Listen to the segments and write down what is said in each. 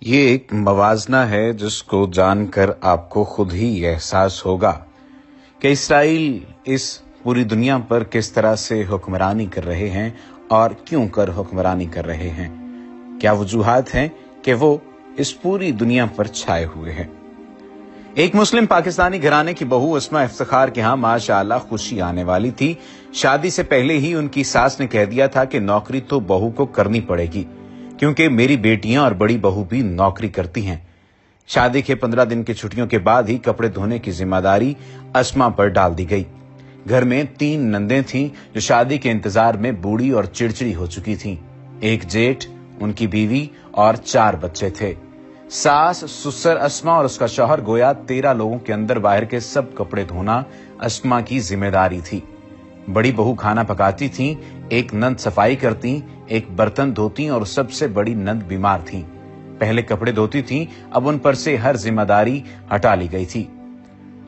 ये एक मवाजना है जिसको जानकर आपको खुद ही एहसास होगा कि इसराइल इस पूरी दुनिया पर किस तरह से हुक्मरानी कर रहे हैं और क्यों कर हुक्मरानी कर रहे हैं। क्या वजूहात हैं कि वो इस पूरी दुनिया पर छाए हुए हैं। एक मुस्लिम पाकिस्तानी घराने की बहू अस्मा इफ्तिखार के यहाँ माशाअल्लाह खुशी आने वाली थी। शादी से पहले ही उनकी सास ने कह दिया था कि नौकरी तो बहू को करनी पड़ेगी, क्योंकि मेरी बेटियां और बड़ी बहू भी नौकरी करती हैं। शादी के 15 दिन की छुट्टियों के बाद ही कपड़े धोने की जिम्मेदारी अस्मा पर डाल दी गई। घर में 3 नंदें थीं जो शादी के इंतजार में बूढ़ी और चिड़चिड़ी हो चुकी थीं। एक जेठ, उनकी बीवी और 4 बच्चे थे। सास, ससुर, अस्मा और उसका शौहर गोया 13 लोगों के अंदर बाहर के सब कपड़े धोना अस्मा की जिम्मेदारी थी। बड़ी बहू खाना पकाती थी, एक नंद सफाई करती, एक बर्तन धोती और सबसे बड़ी नंद बीमार थी। पहले कपड़े धोती थी, अब उन पर से हर जिम्मेदारी हटा ली गई थी।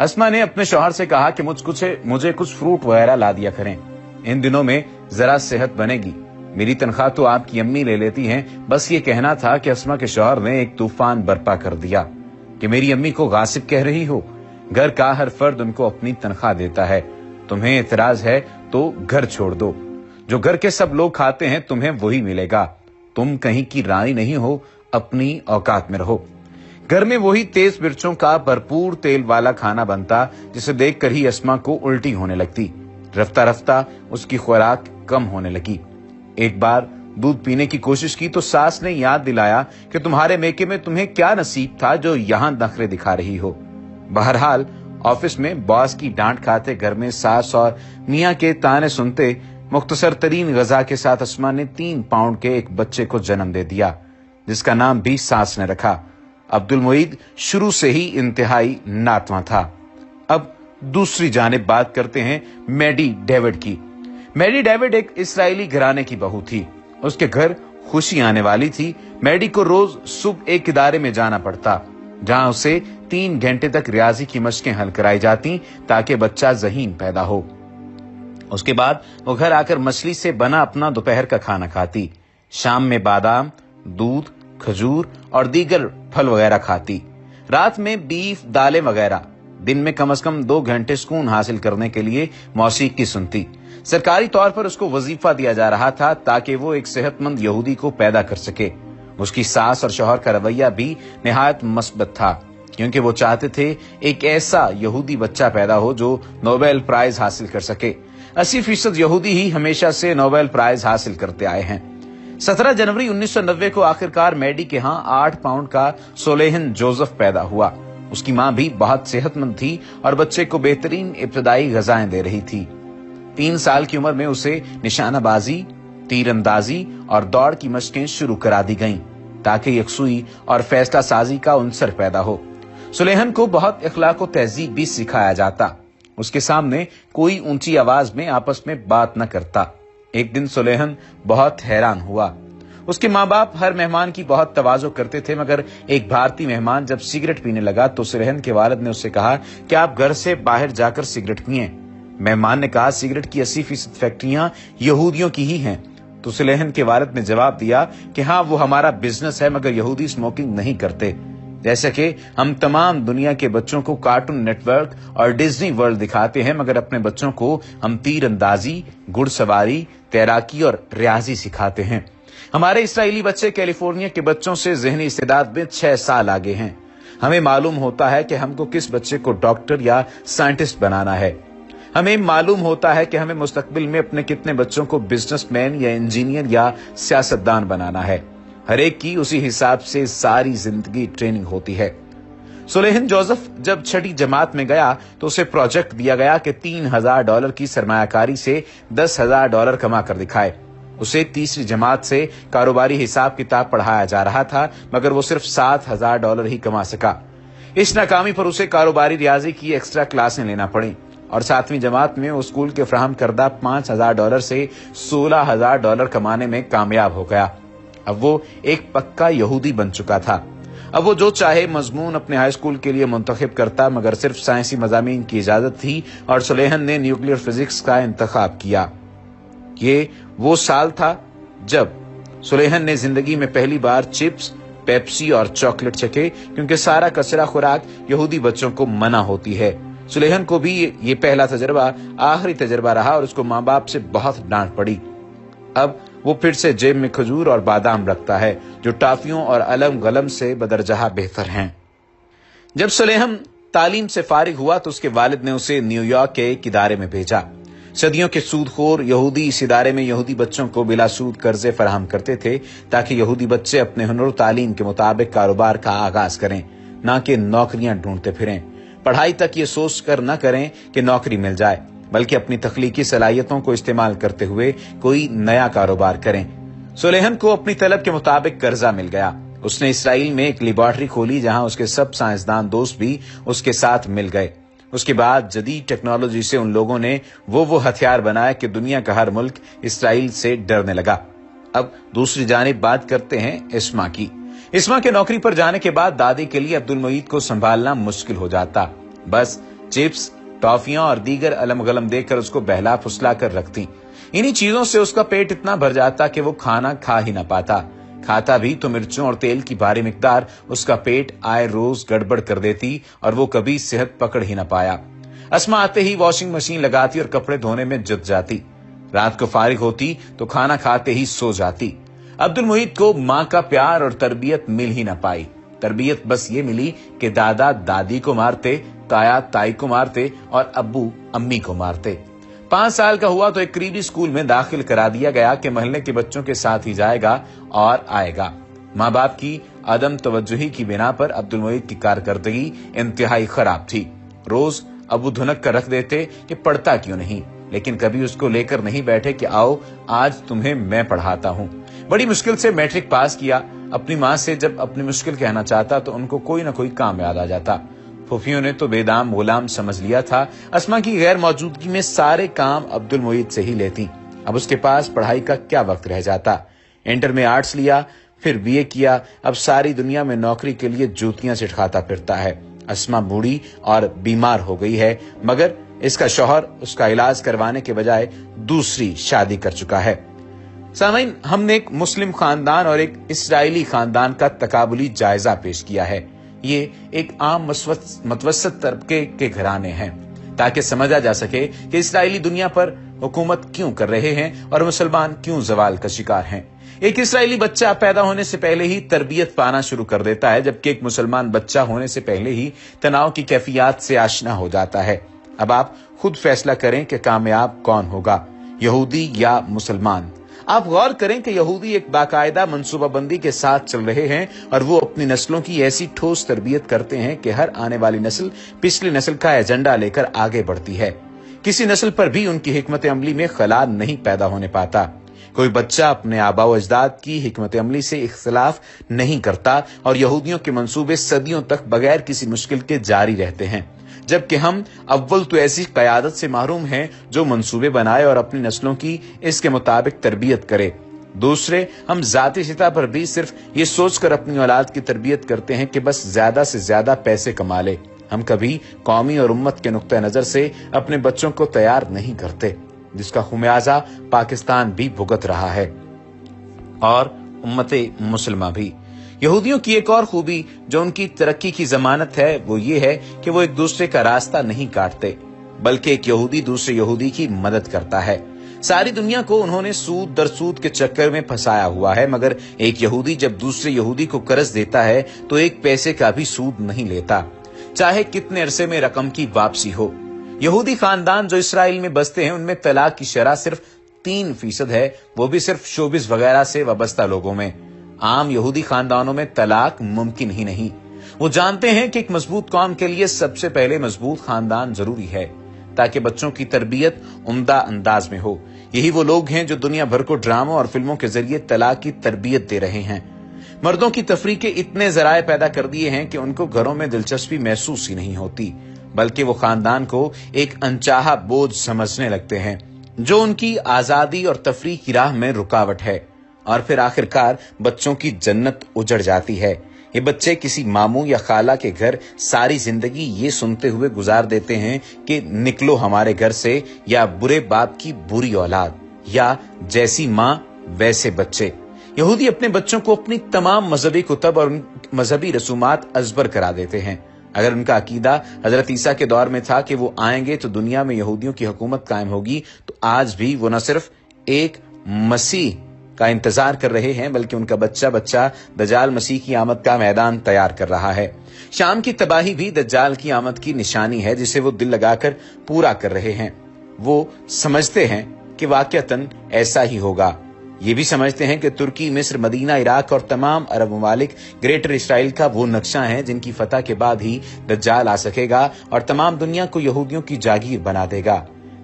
अस्मा ने अपने शौहर से कहा कि मुझे कुछ फ्रूट वगैरह ला दिया करें, इन दिनों में जरा सेहत बनेगी। मेरी तनख्वाह तो आपकी अम्मी ले लेती हैं। बस ये कहना था कि अस्मा के शौहर ने एक तूफान बर्पा कर दिया कि मेरी अम्मी को गासिब कह रही हो। घर का हर फर्द उनको अपनी तनख्वाह देता है, तुम्हें एतराज है तो घर छोड़ दो। जो घर के सब लोग खाते हैं तुम्हें वही मिलेगा। तुम कहीं की रानी नहीं हो, अपनी औकात में रहो। घर में वही तेज मिर्चों का भरपूर तेल वाला खाना बनता जिसे देखकर ही अस्मा को उल्टी होने लगती। रफ्ता रफ्ता उसकी खुराक कम होने लगी। एक बार दूध पीने की कोशिश की तो सास ने याद दिलाया कि तुम्हारे मेके में तुम्हें क्या नसीब था जो यहां नखरे दिखा रही हो। बहरहाल ऑफिस में बॉस की डांट खाते घर में सास और मियां के ताने सुनते मुख्तसर तरीन गजा के साथ अस्मा ने 3 पाउंड के एक बच्चे को जन्म दे दिया, जिसका नाम भी सास ने रखा। अब्दुल मुईद शुरू से ही इंतहाई नातवा था। अब दूसरी जानिब बात करते हैं मैडी डेविड की। मैडी डेविड एक इस्राएली घराने की बहू थी। उसके घर खुशी आने वाली थी। मैडी को रोज सुबह एक इदारे में जाना पड़ता, जहां उसे 3 घंटे तक रियाजी की मशकें हल कराई जाती ताकि बच्चा ज़हीन पैदा हो। उसके बाद वो घर आकर मछली से बना अपना दोपहर का खाना खाती। शाम में बादाम, दूध, खजूर और दीगर फल वगैरह खाती। रात में बीफ, दालें वगैरह। दिन में कम से कम 2 घंटे सुकून हासिल करने के लिए मौसीकी सुनती। सरकारी तौर पर उसको वजीफा दिया जा रहा था ताकि वो एक सेहतमंद यहूदी को पैदा कर सके। उसकी सास और शौहर का रवैया भी निहायत मस्बत था, क्योंकि वो चाहते थे एक ऐसा यहूदी बच्चा पैदा हो जो नोबेल प्राइज हासिल कर सके। 80% यहूदी ही हमेशा से नोबेल प्राइज हासिल करते आए हैं। 17 जनवरी 1990 को आखिरकार मैडी के यहाँ 8 पाउंड का सोलेहन जोसेफ पैदा हुआ। उसकी माँ भी बहुत सेहतमंद थी और बच्चे को बेहतरीन इब्तदाई ग़िज़ाएं दे रही थी। 3 साल की उम्र में उसे निशानाबाजी, तीरंदाजी और दौड़ की मशकें शुरू करा दी गईं, ताकि यकसुई और फैसला साजी का उनसर पैदा हो। सुलेहन को बहुत इखलाक व तहजीब भी सिखाया जाता। उसके सामने कोई ऊंची आवाज में आपस में बात न करता। एक दिन सुलेहन बहुत हैरान हुआ। उसके माँ बाप हर मेहमान की बहुत तवाज़ो करते थे, मगर एक भारतीय मेहमान जब सिगरेट पीने लगा तो सुलेहन के वालिद ने उससे कहा कि आप घर से बाहर जाकर सिगरेट पिएं। मेहमान ने कहा सिगरेट की 80% फैक्ट्रियां यहूदियों की ही हैं। तो सुलेहन के वालिद ने जवाब दिया कि हाँ, वो हमारा बिजनेस है, मगर यहूदी स्मोकिंग नहीं करते। जैसे कि हम तमाम दुनिया के बच्चों को कार्टून नेटवर्क और डिज्नी वर्ल्ड दिखाते हैं, मगर अपने बच्चों को हम तीरंदाजी, घुड़सवारी, तैराकी और रियाजी सिखाते हैं। हमारे इस्राएली बच्चे कैलिफोर्निया के बच्चों से ज़हनी इस्तेदाद में 6 साल आगे हैं। हमें मालूम होता है कि हमको किस बच्चे को डॉक्टर या साइंटिस्ट बनाना है। हमें मालूम होता है कि हमें मुस्तकबिल में अपने कितने बच्चों को बिजनेसमैन या इंजीनियर या सियासतदान बनाना है। हर एक की उसी हिसाब से सारी जिंदगी ट्रेनिंग होती है। सुलेहन जोसेफ जब 6ठी जमात में गया तो उसे प्रोजेक्ट दिया गया कि $3000 की सरमायाकारी से $10,000 कमा कर दिखाए। उसे 3री जमात से कारोबारी हिसाब किताब पढ़ाया जा रहा था, मगर वो सिर्फ $7,000 ही कमा सका। इस नाकामी पर उसे कारोबारी रियाजी की एक्स्ट्रा क्लासें लेना पड़ी और 7वीं जमात में वो स्कूल के फ्राहम करदा $5,000 से $16,000 कमाने में कामयाब हो गया। अब वो एक पक्का यहूदी बन चुका था। अब वो जो चाहे मजमून अपने हाई स्कूल के लिए मुंतखब करता, मगर सिर्फ साइंसी मजामीन की इजाजत थी और सुलेहन ने न्यूक्लियर फिजिक्स का इंतखाब किया। ये वो साल था जब सुलेहन ने जिंदगी में पहली बार चिप्स पेप्सी और चॉकलेट चखे, क्योंकि सारा कचरा खुराक यहूदी बच्चों को मना होती है। सुलेहन को भी ये पहला तजर्बा आखिरी तजर्बा रहा और उसको माँ बाप से बहुत डांट पड़ी। अब वो फिर से जेब में खजूर और बादाम रखता है, जो टाफियों और अलम गलम से बदरजहा बेहतर हैं। जब सुलेहन तालीम से फारिग हुआ तो उसके वालिद ने उसे न्यूयॉर्क के एक इदारे में भेजा। सदियों के सूदखोर यहूदी इस इदारे में यहूदी बच्चों को बिला सूद कर्जे फराहम करते थे, ताकि यहूदी बच्चे अपने हुनर तालीम के मुताबिक कारोबार का आगाज करें, ना कि नौकरियां ढूंढते फिरें। पढ़ाई तक ये सोच कर न करें कि नौकरी मिल जाए, बल्कि अपनी तख्लीकी सलाहियतों को इस्तेमाल करते हुए कोई नया कारोबार करें। सुलेहन को अपनी तलब के मुताबिक कर्जा मिल गया। उसने इसराइल में एक लेबोरेटरी खोली, जहां उसके सब साइंसदान दोस्त भी उसके साथ मिल गए। उसके बाद जदीद टेक्नोलॉजी से उन लोगों ने वो हथियार बनाया कि दुनिया का हर मुल्क इसराइल से डरने लगा। अब दूसरी जानिब बात करते हैं इस्मा की। इस्मा के नौकरी पर जाने के बाद दादी के लिए अब्दुल मुईद को संभालना मुश्किल हो जाता। बस चिप्स, टॉफियां और दीगर अलम गलम देकर उसको बहला फुसला कर रखती। इन्हीं चीजों से उसका पेट इतना भर जाता कि वो खाना खा ही ना पाता। खाता भी तो मिर्चों और तेल की भारी मिकदार उसका पेट आए रोज गड़बड़ कर देती और वो कभी सेहत पकड़ ही ना पाया। अस्मा आते ही वॉशिंग मशीन लगाती और कपड़े धोने में जुट जाती। रात को फारिग होती तो खाना खाते ही सो जाती। अब्दुल मुईद को माँ का प्यार और तरबियत मिल ही ना पाई। तरबियत बस ये मिली कि दादा दादी को मारते, ताया ताई को मारते और अब्बू अम्मी को मारते। 5 साल का हुआ तो एक करीबी स्कूल में दाखिल करा दिया गया कि मोहल्ले के बच्चों के साथ ही जाएगा और आएगा। माँ बाप की अदम तवज्जुही की बिना पर अब्दुल मुईद की कारकर्दगी इंतहाई खराब थी। रोज अबू धुनक कर रख देते कि पढ़ता क्यों नहीं, लेकिन कभी उसको लेकर नहीं बैठे कि आओ आज तुम्हें मैं पढ़ाता हूँ। बड़ी मुश्किल से मैट्रिक पास किया। अपनी माँ से जब अपनी मुश्किल कहना चाहता तो उनको कोई ना कोई काम याद आ जाता। फूफियों ने तो बेदाम गुलाम समझ लिया था। अस्मा की गैर मौजूदगी में सारे काम अब्दुल मुईद से ही लेती। अब उसके पास पढ़ाई का क्या वक्त रह जाता। इंटर में आर्ट्स लिया, फिर बीए किया। अब सारी दुनिया में नौकरी के लिए जूतियां सिटखाता फिरता है। अस्मा बूढ़ी और बीमार हो गई है, मगर इसका शौहर उसका इलाज करवाने के बजाय दूसरी शादी कर चुका है। सामईन, हमने एक मुस्लिम खानदान और एक इस्राइली खानदान का तकाबुली जायजा पेश किया है। ये एक आम मतवसत तबके के घराने हैं, ताकि समझा जा सके कि इस्राइली दुनिया पर हुकूमत क्यों कर रहे हैं और मुसलमान क्यों जवाल का शिकार हैं। एक इस्राइली बच्चा पैदा होने से पहले ही तरबियत पाना शुरू कर देता है, जबकि एक मुसलमान बच्चा होने से पहले ही तनाव की कैफियत से आशना हो जाता है। अब आप खुद फैसला करें कि कामयाब कौन होगा, यहूदी या मुसलमान। आप गौर करें कि यहूदी एक बाकायदा मंसूबाबंदी के साथ चल रहे हैं और वो अपनी नस्लों की ऐसी ठोस तरबियत करते हैं कि हर आने वाली नस्ल पिछली नस्ल का एजेंडा लेकर आगे बढ़ती है। किसी नस्ल पर भी उनकी हिकमत अमली में खलाल नहीं पैदा होने पाता। कोई बच्चा अपने आबा व अजदाद की हिकमत अमली से इख्तिलाफ नहीं करता और यहूदियों के मंसूबे सदियों तक बगैर किसी मुश्किल के जारी रहते हैं, जबकि हम अव्वल तो ऐसी क़यादत से महरूम हैं जो मंसूबे बनाए और अपनी नस्लों की इसके मुताबिक तरबियत करे। दूसरे, हम जाती सतह पर भी सिर्फ ये सोचकर अपनी औलाद की तरबियत करते हैं कि बस ज्यादा से ज्यादा पैसे कमा ले। हम कभी कौमी और उम्मत के नुक्ता नजर से अपने बच्चों को तैयार नहीं करते, जिसका खुमियाजा पाकिस्तान भी भुगत रहा है और उम्मते मुसलमा भी। यहूदियों की एक और खूबी जो उनकी तरक्की की जमानत है वो ये है कि वो एक दूसरे का रास्ता नहीं काटते, बल्कि एक यहूदी दूसरे यहूदी की मदद करता है। सारी दुनिया को उन्होंने सूद दर सूद के चक्कर में फंसाया हुआ है, मगर एक यहूदी जब दूसरे यहूदी को कर्ज देता है तो एक पैसे का भी सूद नहीं लेता, चाहे कितने अरसे में रकम की वापसी हो। यहूदी खानदान जो इसराइल में बसते हैं उनमें तलाक की शरह सिर्फ 3% है, वो भी सिर्फ शोबिस वगैरह से वाबस्ता लोगों में। आम यहूदी खानदानों में तलाक मुमकिन ही नहीं। वो जानते हैं कि एक मजबूत कौम के लिए सबसे पहले मजबूत खानदान जरूरी है, ताकि बच्चों की तरबियत उम्दा अंदाज में हो। यही वो लोग हैं जो दुनिया भर को ड्रामों और फिल्मों के जरिए तलाक की तरबियत दे रहे हैं। मर्दों की तफरीक के इतने जराए पैदा कर दिए हैं कि उनको घरों में दिलचस्पी महसूस ही नहीं होती, बल्कि वो खानदान को एक अनचाहा बोझ समझने लगते हैं जो उनकी आजादी और तफरीक की राह में रुकावट है। और फिर आखिरकार बच्चों की जन्नत उजड़ जाती है। ये बच्चे किसी मामू या खाला के घर सारी जिंदगी ये सुनते हुए गुजार देते हैं कि निकलो हमारे घर से, या बुरे बाप की बुरी औलाद, या जैसी माँ वैसे बच्चे। यहूदी अपने बच्चों को अपनी तमाम मजहबी कुतब और मजहबी रसूमात अजबर करा देते हैं। अगर उनका अकीदा हजरत ईसा के दौर में था कि वो आएंगे तो दुनिया में यहूदियों की हुकूमत कायम होगी, तो आज भी वो न सिर्फ एक मसीह का इंतजार कर रहे हैं बल्कि उनका बच्चा बच्चा दज्जाल मसीह की आमद का मैदान तैयार कर रहा है। शाम की तबाही भी दज्जाल की आमद की निशानी है जिसे वो दिल लगाकर पूरा कर रहे हैं। वो समझते हैं कि वाकईतन ऐसा ही होगा। ये भी समझते हैं कि तुर्की, मिस्र, मदीना, इराक और तमाम अरब ममालिक ग्रेटर इसराइल का वो नक्शा है जिनकी फतह के बाद ही दज्जाल आ सकेगा और तमाम दुनिया को यहूदियों की जागीर बना देगा।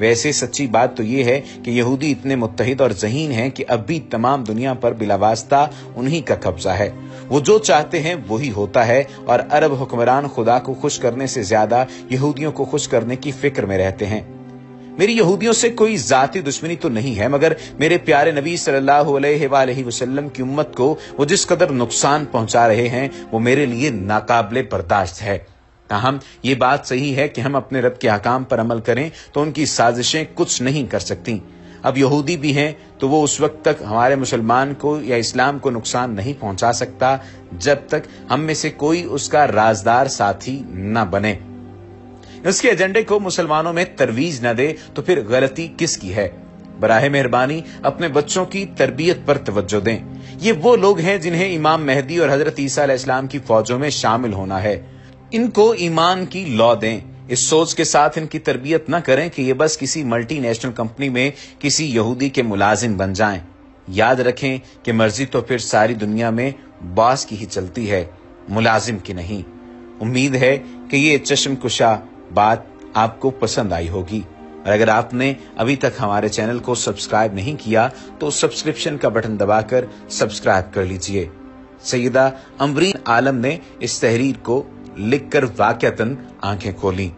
वैसे सच्ची बात तो ये है कि यहूदी इतने मुत्तहिद और ज़हीन हैं कि अब भी तमाम दुनिया पर बिलावास्ता उन्हीं का कब्जा है। वो जो चाहते हैं वही होता है और अरब हुक्मरान खुदा को खुश करने से ज्यादा यहूदियों को खुश करने की फिक्र में रहते हैं। मेरी यहूदियों से कोई जाती दुश्मनी तो नहीं है, मगर मेरे प्यारे नबी सल्लल्लाहु अलैहि वसल्लम की उम्मत को वो जिस कदर नुकसान पहुंचा रहे हैं वो मेरे लिए नाकाबिले बर्दाश्त है। ताहम ये बात सही है कि हम अपने रब के अहकाम पर अमल करें तो उनकी साजिशें कुछ नहीं कर सकती। अब यहूदी भी हैं तो वो उस वक्त तक हमारे मुसलमान को या इस्लाम को नुकसान नहीं पहुंचा सकता जब तक हम में से कोई उसका राजदार साथी न बने। उसके एजेंडे को मुसलमानों में तरवीज न दे तो फिर गलती किसकी है? बराहे मेहरबानी अपने बच्चों की तरबियत पर तवज्जो दें। ये वो लोग हैं जिन्हें इमाम मेहदी और हजरत ईसा अलैहिस्सलाम की फौजों में शामिल होना है। इनको ईमान की लौ दें। इस सोच के साथ इनकी तरबियत न करें कि ये बस किसी मल्टी नेशनल कंपनी में किसी यहूदी के मुलाजिम बन जाएं। याद रखें कि मर्जी तो फिर सारी दुनिया में बॉस की ही चलती है, मुलाजिम की नहीं। उम्मीद है कि ये चश्मकुशा बात आपको पसंद आई होगी और अगर आपने अभी तक हमारे चैनल को सब्सक्राइब नहीं किया तो सब्सक्रिप्शन का बटन दबाकर सब्सक्राइब कर लीजिए। सैयदा अमरीन आलम ने इस तहरीर को लिखकर वाकईतन आंखें खोली।